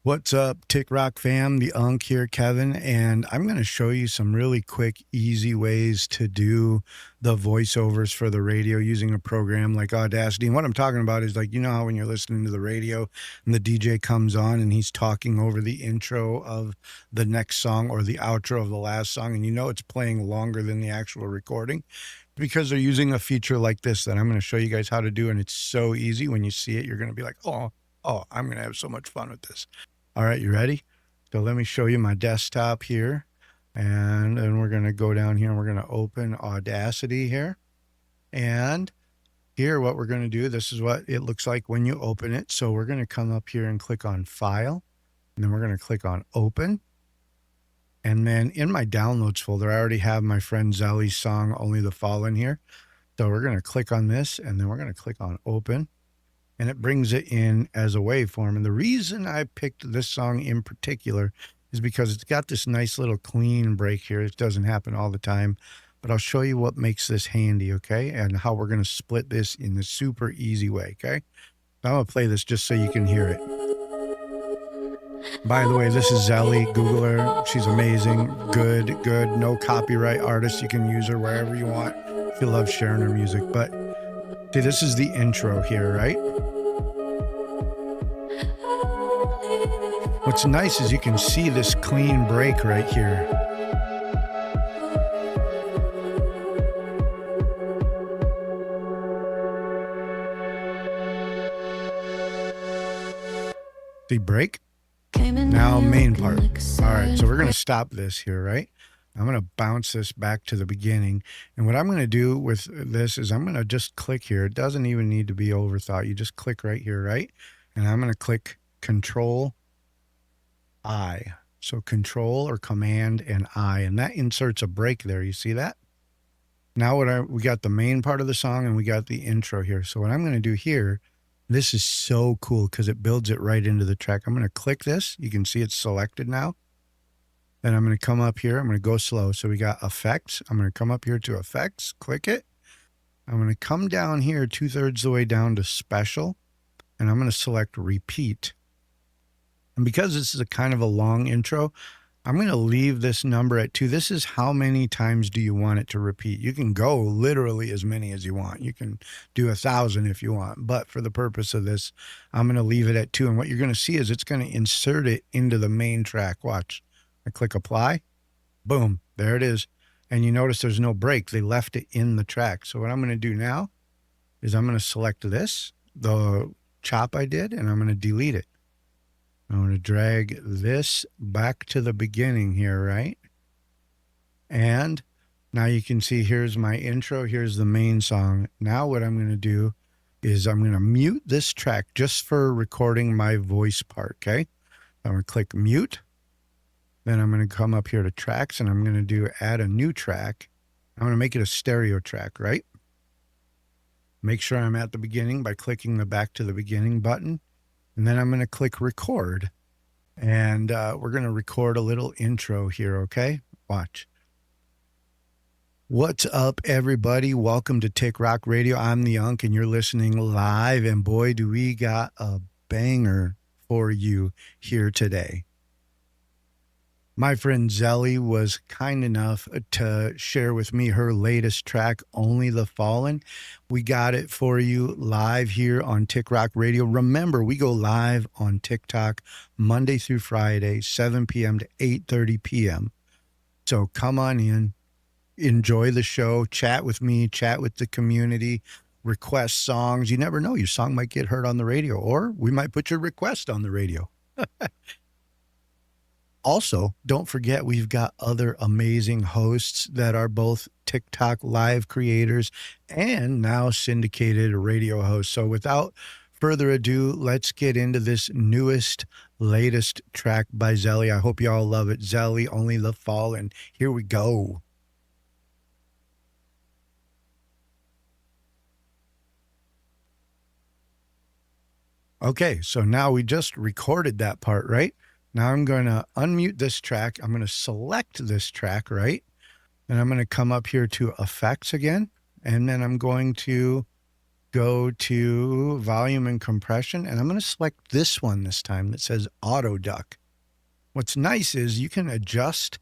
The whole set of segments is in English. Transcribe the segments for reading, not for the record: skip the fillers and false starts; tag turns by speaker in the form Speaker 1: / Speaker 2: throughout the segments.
Speaker 1: What's up, Tick Rock fam? The Unk here, Kevin, and I'm going to show you some really quick, easy ways to do the voiceovers for the radio using a program like Audacity. And what I'm talking about is like, you know how when you're listening to the radio and the DJ comes on and he's talking over the intro of the next song or the outro of the last song, and you know it's playing longer than the actual recording? Because they're using a feature like this that I'm going to show you guys how to do, and it's so easy. When you see it, you're going to be like, oh, I'm going to have so much fun with this. All right, you ready? So let me show you my desktop here. And then we're going to go down here and we're going to open Audacity here. And here, what we're going to do, this is what it looks like when you open it. So we're going to come up here and click on File. And then we're going to click on Open. And then in my Downloads folder, I already have my friend Zelly's song, Only the Fall, in here. So we're going to click on this and then we're going to click on Open. And it brings it in as a waveform. And the reason I picked this song in particular is because it's got this nice little clean break here. It doesn't happen all the time, but I'll show you what makes this handy, okay? And how we're going to split this in a super easy way, okay? So I'm going to play this just so you can hear it. By the way, this is Zelly. Google her. She's amazing. Good. No copyright artist. You can use her wherever you want if you love sharing her music. But see, this is the intro here, right? What's nice is you can see this clean break right here. See, break? Now main part. All right, so we're going to stop this here, right? I'm going to bounce this back to the beginning. And what I'm going to do with this is I'm going to just click here. It doesn't even need to be overthought. You just click right here, right? And I'm going to click Control I. So Control or Command and I. And that inserts a break there. You see that? Now we got the main part of the song and we got the intro here. So what I'm going to do here, this is so cool because it builds it right into the track. I'm going to click this. You can see it's selected now. Then I'm going to come up here. I'm going to go slow. So we got Effects. I'm going to come up here to Effects, click it. I'm going to come down here 2/3 the way down to Special, and I'm going to select Repeat. And because this is a kind of a long intro, I'm going to leave this number at 2. This is how many times do you want it to repeat. You can go literally as many as you want. You can do 1,000 if you want. But for the purpose of this, I'm going to leave it at 2. And what you're going to see is it's going to insert it into the main track. Watch. I click Apply. Boom. There it is. And you notice there's no break. They left it in the track. So what I'm going to do now is I'm going to select this, the chop I did, and I'm going to delete it. I'm going to drag this back to the beginning here, right? And now you can see here's my intro. Here's the main song. Now what I'm going to do is I'm going to mute this track just for recording my voice part, okay? I'm going to click Mute. Then I'm going to come up here to Tracks, and I'm going to do Add a New Track. I'm going to make it a stereo track, right? Make sure I'm at the beginning by clicking the Back to the Beginning button. And then I'm going to click Record. And we're going to record a little intro here, okay? Watch. What's up, everybody? Welcome to Tick Rock Radio. I'm the Unk, and you're listening live. And boy, do we got a banger for you here today. My friend Zelly was kind enough to share with me her latest track, Only the Fallen. We got it for you live here on Tick Rock Radio. Remember, we go live on TikTok Monday through Friday, 7 p.m. to 8:30 p.m. So come on in, enjoy the show, chat with me, chat with the community, request songs. You never know, your song might get heard on the radio, or we might put your request on the radio. Also, don't forget, we've got other amazing hosts that are both TikTok live creators and now syndicated radio hosts. So without further ado, let's get into this latest track by Zelly. I hope you all love it. Zelly, Only the Fall, and here we go. Okay, so now we just recorded that part, right? Now I'm going to unmute this track. I'm going to select this track, right? And I'm going to come up here to Effects again. And then I'm going to go to volume and compression, and I'm going to select this one this time that says auto duck. What's nice is you can adjust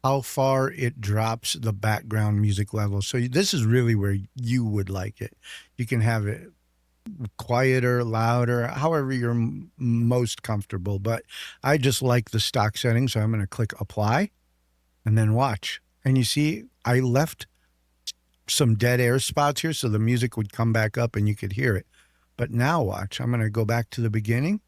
Speaker 1: how far it drops the background music level. So this is really where you would like it. You can have it quieter, louder, however you're most comfortable. But I just like the stock setting, so I'm going to click apply and then watch. And you see, I left some dead air spots here so the music would come back up and you could hear it. But now watch. I'm going to go back to the beginning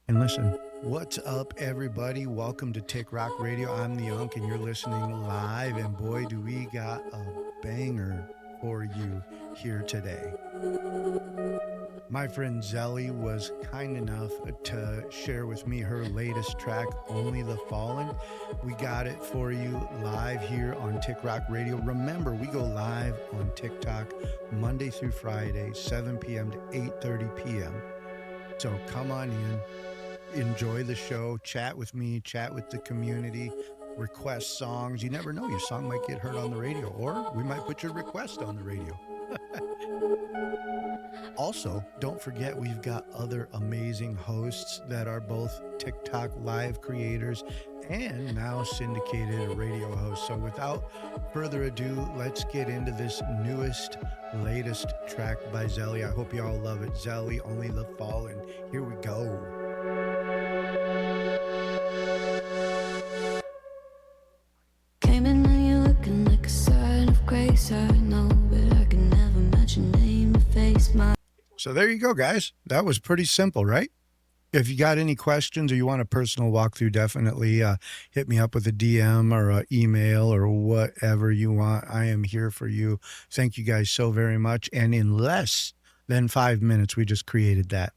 Speaker 1: and listen. What's up, everybody? Welcome to Tick Rock Radio. I'm the Unk, and you're listening live. And boy, do we got a banger for you here today. My friend Zelly was kind enough to share with me her latest track, Only the Fallen. We got it for you live here on Tick Rock Radio. Remember, we go live on TikTok Monday through Friday, 7 p.m. to 8:30 p.m. So come on in, enjoy the show, chat with me, chat with the community, request songs. You never know, your song might get heard on the radio, or we might put your request on the radio. Also, don't forget we've got other amazing hosts that are both TikTok live creators and now syndicated radio hosts. So without further ado, let's get into this latest track by Zelly. I hope you all love it. Zelly, Only the Fallen. Here we go.
Speaker 2: Came in and you're looking like a sign of grace. I know, but I can never match your name or face my.
Speaker 1: So there you go, guys. That was pretty simple, right? If you got any questions or you want a personal walkthrough, definitely hit me up with a DM or an email or whatever you want. I am here for you. Thank you guys so very much. And in less than 5 minutes, we just created that.